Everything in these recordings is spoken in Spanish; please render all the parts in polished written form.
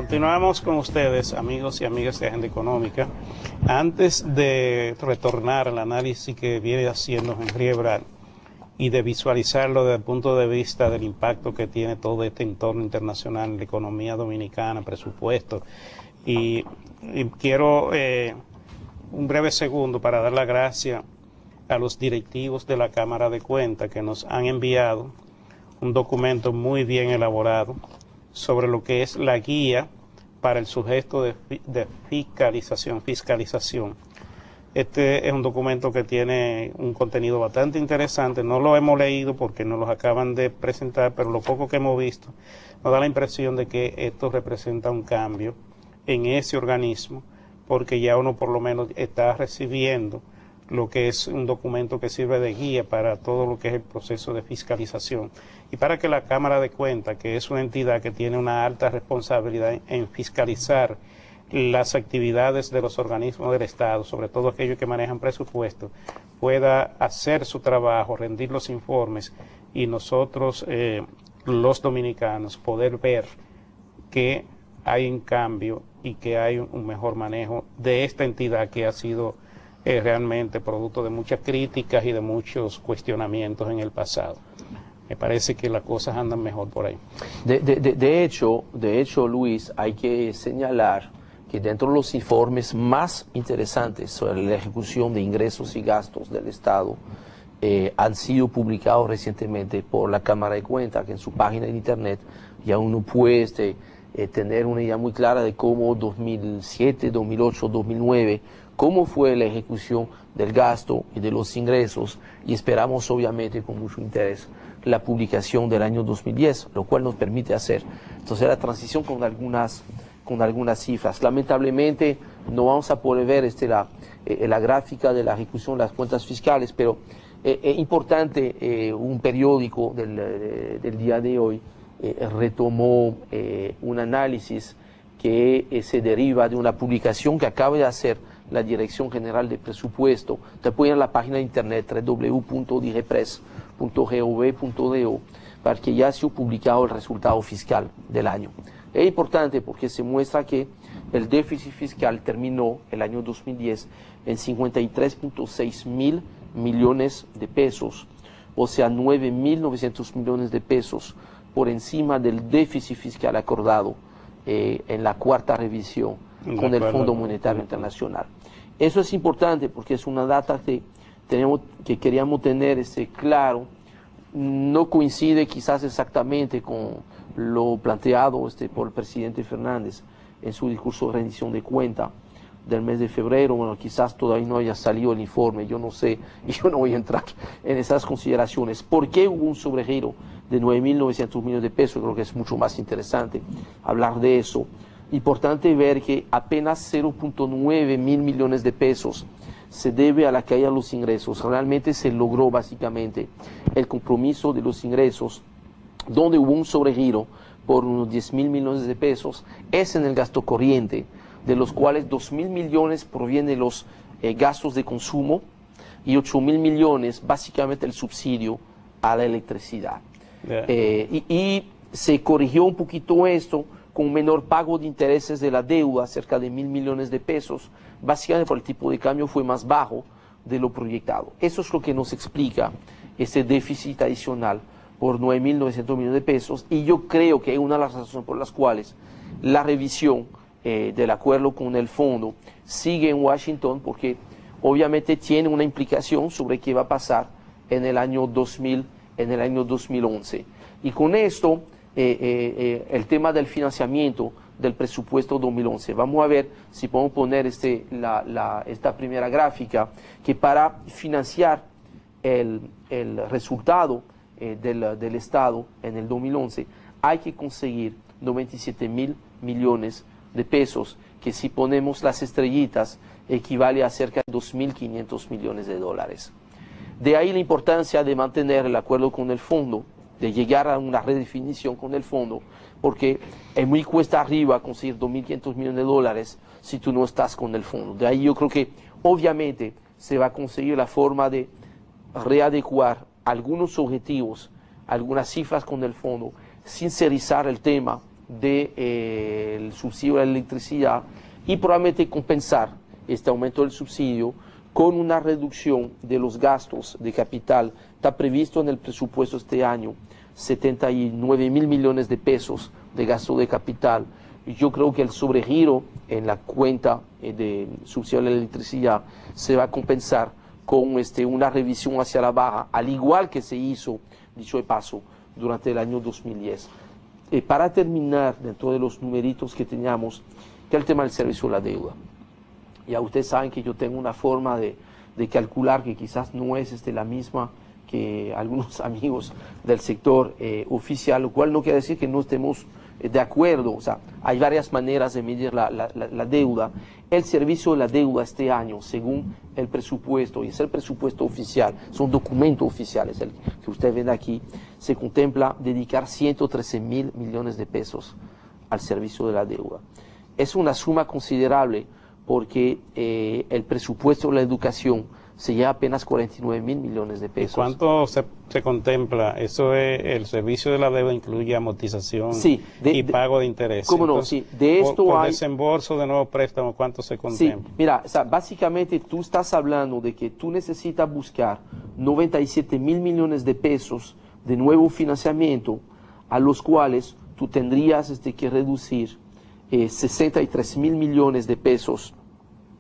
Continuamos con ustedes, amigos y amigas de Agenda Económica. Antes de retornar al análisis que viene haciendo Henry Ebral y de visualizarlo desde el punto de vista del impacto que tiene todo este entorno internacional, la economía dominicana, presupuesto, y quiero un breve segundo para dar las gracias a los directivos de la Cámara de Cuentas que nos han enviado un documento muy bien elaborado sobre lo que es la guía para el sujeto de fiscalización. Este es un documento que tiene un contenido bastante interesante. No lo hemos leído porque nos los acaban de presentar, pero lo poco que hemos visto nos da la impresión de que esto representa un cambio en ese organismo, porque ya uno por lo menos está recibiendo lo que es un documento que sirve de guía para todo lo que es el proceso de fiscalización y para que la Cámara de Cuentas, que es una entidad que tiene una alta responsabilidad en fiscalizar las actividades de los organismos del Estado, sobre todo aquellos que manejan presupuestos, pueda hacer su trabajo, rendir los informes y nosotros, los dominicanos, poder ver que hay un cambio y que hay un mejor manejo de esta entidad que ha sido realmente producto de muchas críticas y de muchos cuestionamientos en el pasado. Me parece que las cosas andan mejor por ahí. De hecho, Luis, hay que señalar que dentro de los informes más interesantes sobre la ejecución de ingresos y gastos del Estado han sido publicados recientemente por la Cámara de Cuentas, que en su página de internet ya uno puede tener una idea muy clara de cómo 2007, 2008, 2009, cómo fue la ejecución del gasto y de los ingresos, y esperamos obviamente con mucho interés la publicación del año 2010, lo cual nos permite hacer entonces la transición con algunas cifras. Lamentablemente no vamos a poder ver la gráfica de la ejecución de las cuentas fiscales, pero es importante, un periódico del día de hoy retomó un análisis que se deriva de una publicación que acaba de hacer la Dirección General de Presupuesto. Te pueden ir a la página de internet www.digepres.gov.do para que ya se ha publicado el resultado fiscal del año. Es importante porque se muestra que el déficit fiscal terminó el año 2010 en 53.6 mil millones de pesos, o sea, 9.900 millones de pesos por encima del déficit fiscal acordado en la cuarta revisión con el Fondo Monetario Internacional. Eso es importante porque es una data que queríamos tener claro. No coincide quizás exactamente con lo planteado por el presidente Fernández en su discurso de rendición de cuenta del mes de febrero. Bueno, quizás todavía no haya salido el informe, yo no sé, y yo no voy a entrar en esas consideraciones. ¿Por qué hubo un sobregiro de 9.900 millones de pesos? Creo que es mucho más interesante hablar de eso. Importante ver que apenas 0.9 mil millones de pesos se debe a la caída de los ingresos. Realmente se logró básicamente el compromiso de los ingresos, donde hubo un sobregiro por unos 10.000 millones de pesos, es en el gasto corriente, de los cuales 2.000 millones provienen de los gastos de consumo y 8.000 millones básicamente el subsidio a la electricidad. Y se corrigió un poquito esto con un menor pago de intereses de la deuda, cerca de 1.000 millones de pesos, básicamente por el tipo de cambio fue más bajo de lo proyectado. Eso es lo que nos explica ese déficit adicional por 9.900 millones de pesos, y yo creo que es una de las razones por las cuales la revisión del acuerdo con el fondo sigue en Washington, porque obviamente tiene una implicación sobre qué va a pasar en el año 2011. Y con esto, el tema del financiamiento del presupuesto 2011. Vamos a ver si podemos poner esta primera gráfica, que para financiar el resultado del Estado en el 2011 hay que conseguir 97.000 millones de pesos, que si ponemos las estrellitas equivale a cerca de 2.500 millones de dólares. De ahí la importancia de mantener el acuerdo con el fondo, de llegar a una redefinición con el fondo, porque es muy cuesta arriba conseguir 2.500 millones de dólares si tú no estás con el fondo. De ahí yo creo que obviamente se va a conseguir la forma de readecuar algunos objetivos, algunas cifras con el fondo, sincerizar el tema del subsidio a la electricidad y probablemente compensar este aumento del subsidio con una reducción de los gastos de capital. Está previsto en el presupuesto este año 79.000 millones de pesos de gasto de capital. Yo creo que el sobregiro en la cuenta de subsidio a la electricidad se va a compensar con una revisión hacia la baja, al igual que se hizo, dicho de paso, durante el año 2010. Para terminar, dentro de los numeritos que teníamos, que el tema del servicio a la deuda. Ya ustedes saben que yo tengo una forma de calcular que quizás no es la misma que algunos amigos del sector oficial, lo cual no quiere decir que no estemos de acuerdo. O sea, hay varias maneras de medir la deuda. El servicio de la deuda este año, según el presupuesto, y es el presupuesto oficial, son documentos oficiales, el que ustedes ven aquí, se contempla dedicar 113.000 millones de pesos al servicio de la deuda. Es una suma considerable porque el presupuesto de la educación se lleva apenas 49.000 millones de pesos. ¿Y cuánto se contempla? Eso es, el servicio de la deuda incluye amortización y pago de intereses. ¿Cómo no? Entonces, Sí, de esto por hay... desembolso de nuevos préstamos, ¿cuánto se contempla? Sí, mira, o sea, básicamente tú estás hablando de que tú necesitas buscar 97.000 millones de pesos de nuevo financiamiento, a los cuales tú tendrías que reducir 63.000 millones de pesos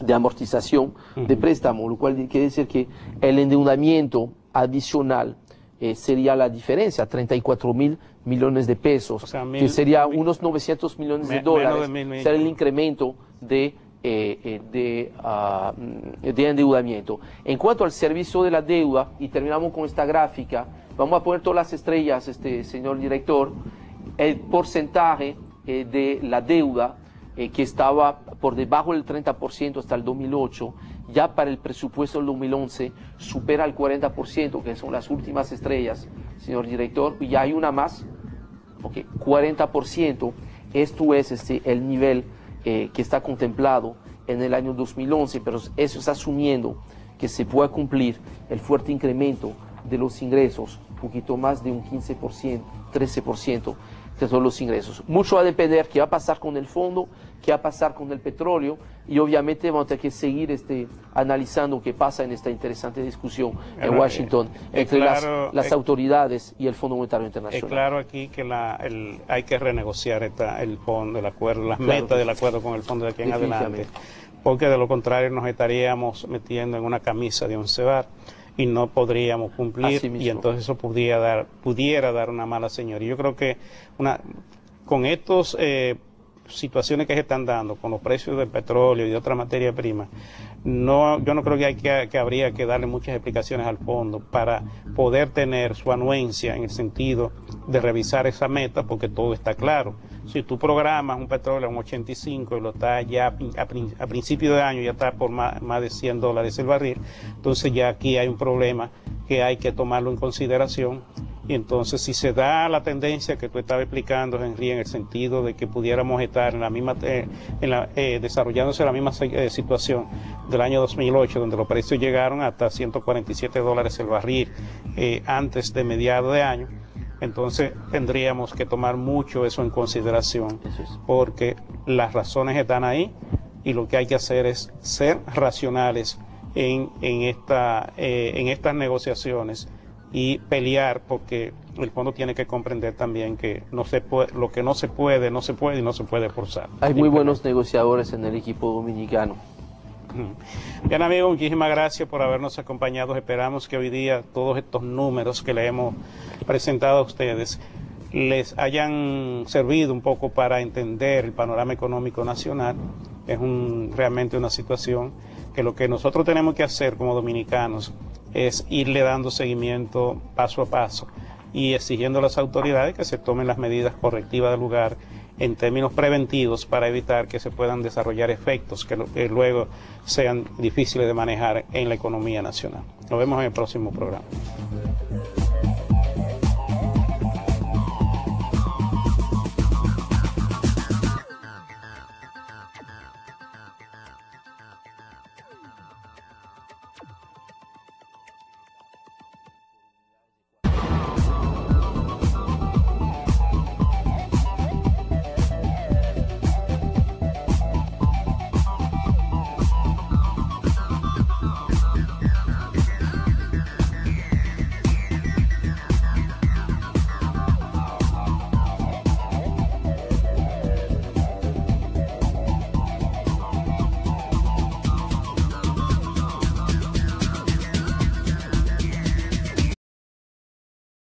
de amortización de préstamo, lo cual quiere decir que el endeudamiento adicional sería la diferencia, 34.000 millones de pesos, o sea, que sería unos 900 millones de dólares, sería el incremento de endeudamiento. En cuanto al servicio de la deuda, y terminamos con esta gráfica, vamos a poner todas las estrellas, señor director, el porcentaje de la deuda que estaba por debajo del 30% hasta el 2008, ya para el presupuesto del 2011 supera el 40%, que son las últimas estrellas, señor director, y ya hay una más, 40%, esto es el nivel que está contemplado en el año 2011, pero eso está asumiendo que se pueda cumplir el fuerte incremento de los ingresos, un poquito más de un 15%, 13%, de todos los ingresos. Mucho va a depender qué va a pasar con el fondo, qué va a pasar con el petróleo, y obviamente vamos a tener que seguir analizando qué pasa en esta interesante discusión en Washington entre las autoridades y el Fondo Monetario Internacional. Es claro aquí que hay que renegociar el fondo, el acuerdo, las metas del acuerdo con el fondo de aquí en adelante, porque de lo contrario nos estaríamos metiendo en una camisa de 11 varas y no podríamos cumplir, y entonces eso pudiera dar una mala señal. Y yo creo que con estos situaciones que se están dando, con los precios del petróleo y de otras materias primas, yo no creo que habría que darle muchas explicaciones al fondo para poder tener su anuencia en el sentido de revisar esa meta, porque todo está claro. Si tú programas un petróleo a un 85 y lo estás ya a principio de año, ya está por más de $100 el barril, entonces ya aquí hay un problema que hay que tomarlo en consideración. Y entonces, si se da la tendencia que tú estabas explicando, Henry, en el sentido de que pudiéramos estar en la misma, desarrollándose la misma situación del año 2008, donde los precios llegaron hasta $147 el barril antes de mediados de año, entonces tendríamos que tomar mucho eso en consideración, porque las razones están ahí y lo que hay que hacer es ser racionales en estas negociaciones y pelear, porque el fondo tiene que comprender también que lo que no se puede y no se puede forzar. Hay muy buenos negociadores en el equipo dominicano. Bien, amigos, muchísimas gracias por habernos acompañado. Esperamos que hoy día todos estos números que le hemos presentado a ustedes les hayan servido un poco para entender el panorama económico nacional. Es realmente una situación que lo que nosotros tenemos que hacer como dominicanos es irle dando seguimiento paso a paso y exigiendo a las autoridades que se tomen las medidas correctivas del lugar en términos preventivos para evitar que se puedan desarrollar efectos que luego sean difíciles de manejar en la economía nacional. Nos vemos en el próximo programa.